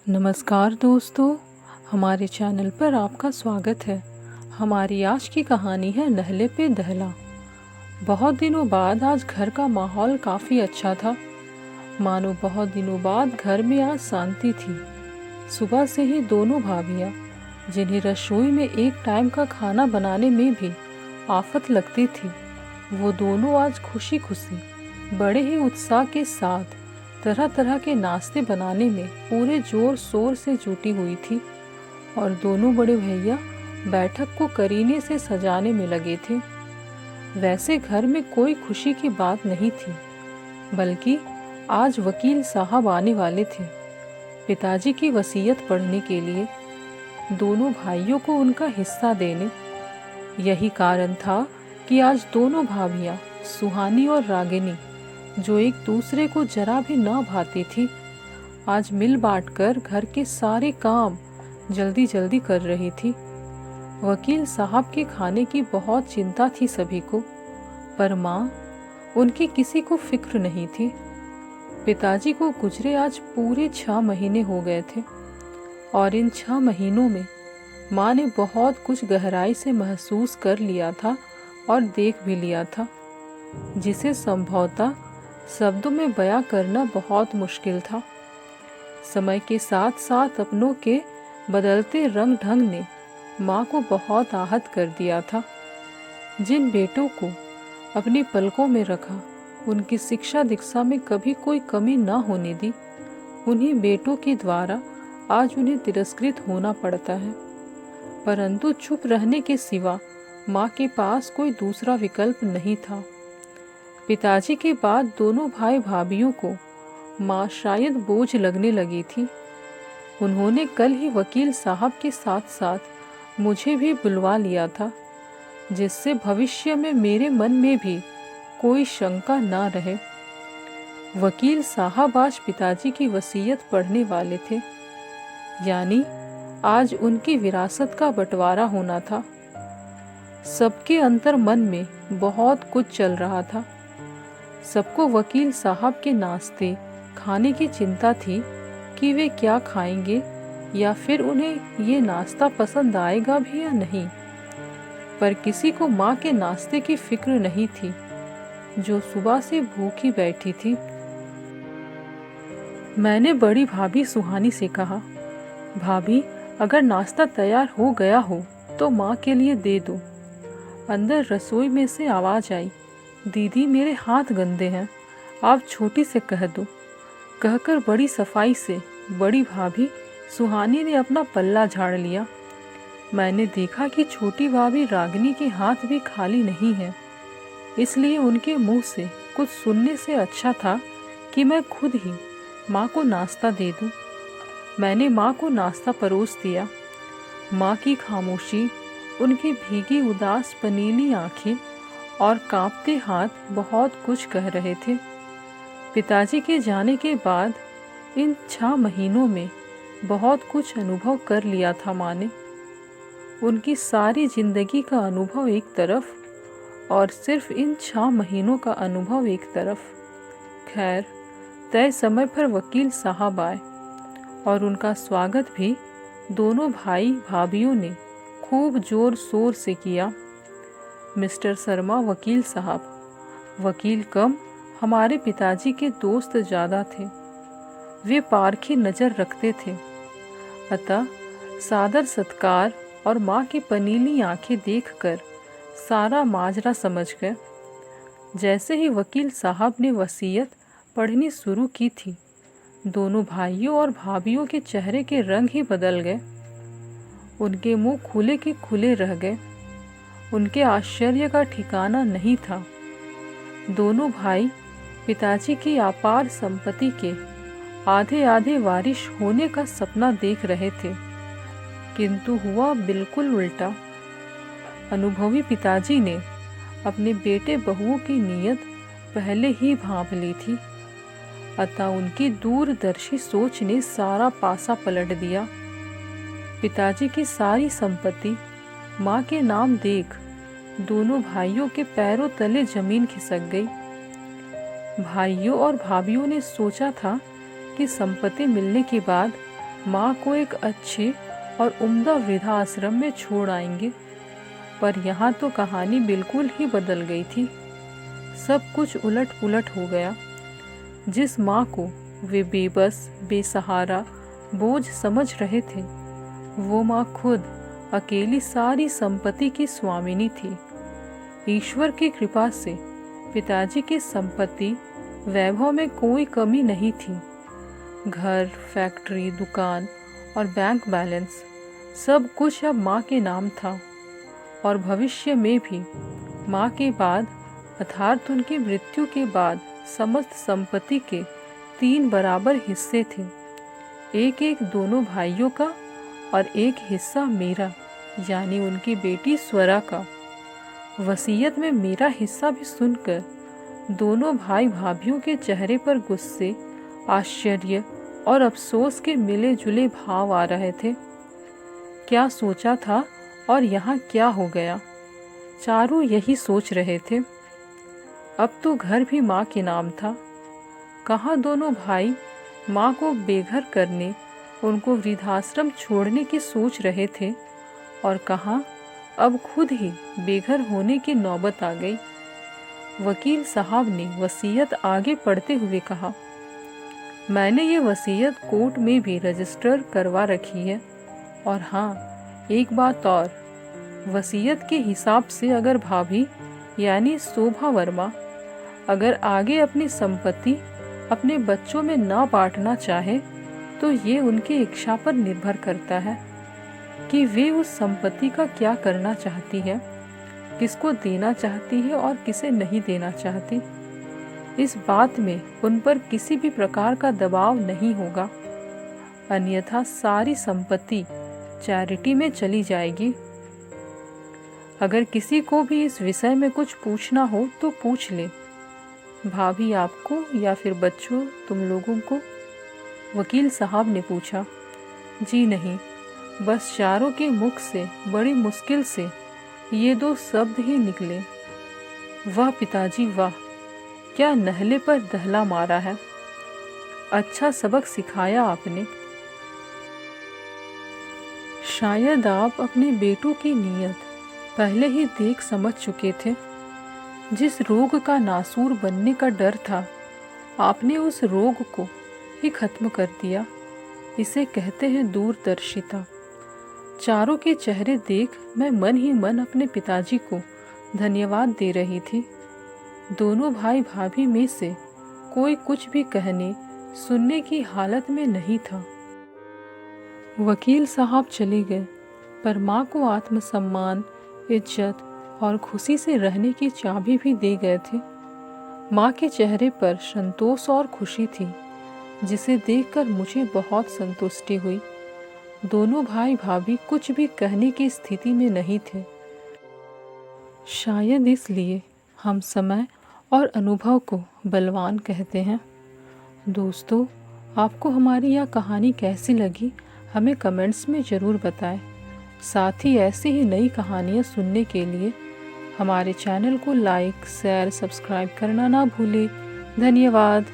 नमस्कार दोस्तों, हमारे चैनल पर आपका स्वागत है। हमारी आज की कहानी है नहले पे दहला। बहुत दिनों बाद आज घर का माहौल काफ़ी अच्छा था। मानो बहुत दिनों बाद घर में आज शांति थी। सुबह से ही दोनों भाभियाँ, जिन्हें रसोई में एक टाइम का खाना बनाने में भी आफत लगती थी, वो दोनों आज खुशी खुशी बड़े ही उत्साह के साथ तरह तरह के नाश्ते बनाने में पूरे जोर शोर से जुटी हुई थी। और दोनों बड़े भैया बैठक को करीने से सजाने में लगे थे। वैसे घर में कोई खुशी की बात नहीं थी, बल्कि आज वकील साहब आने वाले थे पिताजी की वसीयत पढ़ने के लिए, दोनों भाइयों को उनका हिस्सा देने। यही कारण था कि आज दोनों भाभियां सुहानी और रागिनी, जो एक दूसरे को जरा भी न भाती थी, आज मिल बांटकर घर के सारे काम जल्दी जल्दी कर रही थी। वकील साहब के खाने की बहुत चिंता थी सभी को, पर माँ, उनकी किसी को फिक्र नहीं थी। पिताजी को गुजरे आज पूरे 6 महीने हो गए थे, और इन 6 महीनों में माँ ने बहुत कुछ गहराई से महसूस कर लिया था और देख भी लिया था, जिसे संभवतः शब्दों में बयां करना बहुत मुश्किल था। समय के साथ साथ अपनों के बदलते रंग ढंग ने माँ को बहुत आहत कर दिया था। जिन बेटों को अपनी पलकों में रखा, उनकी शिक्षा दीक्षा में कभी कोई कमी न होने दी, उन्हीं बेटों के द्वारा आज उन्हें तिरस्कृत होना पड़ता है। परंतु चुप रहने के सिवा माँ के पास कोई दूसरा विकल्प नहीं था। पिताजी के बाद दोनों भाई भाभियों को माँ शायद बोझ लगने लगी थी। उन्होंने कल ही वकील साहब के साथ साथ मुझे भी बुलवा लिया था, जिससे भविष्य में मेरे मन में भी कोई शंका ना रहे। वकील साहब आज पिताजी की वसीयत पढ़ने वाले थे, यानी आज उनकी विरासत का बंटवारा होना था। सबके अंतर मन में बहुत कुछ चल रहा था। सबको वकील साहब के नाश्ते खाने की चिंता थी कि वे क्या खाएंगे, या फिर उन्हें ये नाश्ता पसंद आएगा भी या नहीं। पर किसी को माँ के नाश्ते की फिक्र नहीं थी, जो सुबह से भूखी बैठी थी। मैंने बड़ी भाभी सुहानी से कहा, भाभी, अगर नाश्ता तैयार हो गया हो तो माँ के लिए दे दो। अंदर रसोई में से आवाज आई, दीदी मेरे हाथ गंदे हैं, आप छोटी से कह दो। कहकर बड़ी सफाई से बड़ी भाभी सुहानी ने अपना पल्ला झाड़ लिया। मैंने देखा कि छोटी भाभी रागिनी के हाथ भी खाली नहीं है, इसलिए उनके मुंह से कुछ सुनने से अच्छा था कि मैं खुद ही माँ को नाश्ता दे दूं। मैंने माँ को नाश्ता परोस दिया। माँ की खामोशी, उनकी भीगी उदास पनीली आंखें और कांपते हाथ बहुत कुछ कह रहे थे। पिताजी के जाने के बाद इन 6 महीनों में बहुत कुछ अनुभव कर लिया था माँ ने। उनकी सारी जिंदगी का अनुभव एक तरफ, और सिर्फ इन 6 महीनों का अनुभव एक तरफ। खैर, तय समय पर वकील साहब आए, और उनका स्वागत भी दोनों भाई भाभियों ने खूब जोर शोर से किया। मिस्टर शर्मा वकील साहब, वकील कम, हमारे पिताजी के दोस्त ज़्यादा थे। वे पारखी नज़र रखते थे, अतः सादर सत्कार और माँ की पनीली आंखें देखकर सारा माजरा समझ गए। जैसे ही वकील साहब ने वसीयत पढ़नी शुरू की थी, दोनों भाइयों और भाभियों के चेहरे के रंग ही बदल गए। उनके मुंह खुले के खुले रह गए। उनके आश्चर्य का ठिकाना नहीं था। दोनों भाई पिताजी की अपार संपत्ति के आधे आधे वारिश होने का सपना देख रहे थे, किंतु हुआ बिल्कुल उल्टा। अनुभवी पिताजी ने अपने बेटे बहुओं की नीयत पहले ही भांप ली थी, अतः उनकी दूरदर्शी सोच ने सारा पासा पलट दिया। पिताजी की सारी संपत्ति माँ के नाम देख दोनों भाइयों के पैरों तले जमीन खिसक गई। भाइयों और भाभियों ने सोचा था कि संपत्ति मिलने के बाद माँ को एक अच्छे और उम्दा वृद्धाश्रम में छोड़ आएंगे। पर यहाँ तो कहानी बिल्कुल ही बदल गई थी। सब कुछ उलट पुलट हो गया। जिस माँ को वे बेबस बेसहारा बोझ समझ रहे थे, वो माँ खुद अकेली सारी संपत्ति की स्वामिनी थी। ईश्वर की कृपा से पिताजी की संपत्ति वैभव में कोई कमी नहीं थी। घर, फैक्ट्री, दुकान और बैंक बैलेंस सब कुछ अब माँ के नाम था और भविष्य में भी माँ के बाद अर्थात उनकी मृत्यु के बाद समस्त संपत्ति के 3 बराबर हिस्से थे। एक एक दोनों भाइयों का और एक हिस्सा मेरा यानी उनकी बेटी स्वरा का। वसीयत में मेरा हिस्सा भी सुनकर दोनों भाई भाभियों के चेहरे पर गुस्से, आश्चर्य और अफसोस के मिले जुले भाव आ रहे थे। क्या सोचा था और यहाँ क्या हो गया, चारों यही सोच रहे थे। अब तो घर भी माँ के नाम था। कहाँ दोनों भाई माँ को बेघर करने, उनको वृद्धाश्रम छोड़ने की सोच रहे थे और कहाँ अब खुद ही बेघर होने की नौबत आ गई। वकील साहब ने वसीयत आगे पढ़ते हुए कहा, मैंने ये वसीयत कोर्ट में भी रजिस्टर करवा रखी है। और हाँ, एक बात और, वसीयत के हिसाब से अगर भाभी यानी शोभा वर्मा अगर आगे अपनी संपत्ति अपने बच्चों में ना बांटना चाहे तो ये उनकी इच्छा पर निर्भर करता है कि वे उस संपत्ति का क्या करना चाहती है, किसको देना चाहती है और किसे नहीं देना चाहती। इस बात में उन पर किसी भी प्रकार का दबाव नहीं होगा, अन्यथा सारी संपत्ति चैरिटी में चली जाएगी। अगर किसी को भी इस विषय में कुछ पूछना हो तो पूछ ले, भाभी आपको या फिर बच्चों तुम लोगों को? वकील साहब ने पूछा। जी नहीं, बस चारों के मुख से बड़ी मुश्किल से ये 2 शब्द ही निकले, वाह पिताजी वाह, क्या नहले पर दहला मारा है, अच्छा सबक सिखाया आपने। शायद आप अपने बेटों की नीयत पहले ही देख समझ चुके थे। जिस रोग का नासूर बनने का डर था, आपने उस रोग को ही खत्म कर दिया। इसे कहते हैं दूरदर्शिता। चारों के चेहरे देख मैं मन ही मन अपने पिताजी को धन्यवाद दे रही थी। दोनों भाई भाभी में से कोई कुछ भी कहने सुनने की हालत में नहीं था। वकील साहब चले गए, पर माँ को आत्मसम्मान, इज्जत और खुशी से रहने की चाबी भी दे गए थे। माँ के चेहरे पर संतोष और खुशी थी, जिसे देखकर मुझे बहुत संतुष्टि हुई। दोनों भाई भाभी कुछ भी कहने की स्थिति में नहीं थे। शायद इसलिए हम समय और अनुभव को बलवान कहते हैं। दोस्तों, आपको हमारी यह कहानी कैसी लगी हमें कमेंट्स में ज़रूर बताएं। साथ ही ऐसी ही नई कहानियाँ सुनने के लिए हमारे चैनल को लाइक, शेयर, सब्सक्राइब करना ना भूलें। धन्यवाद।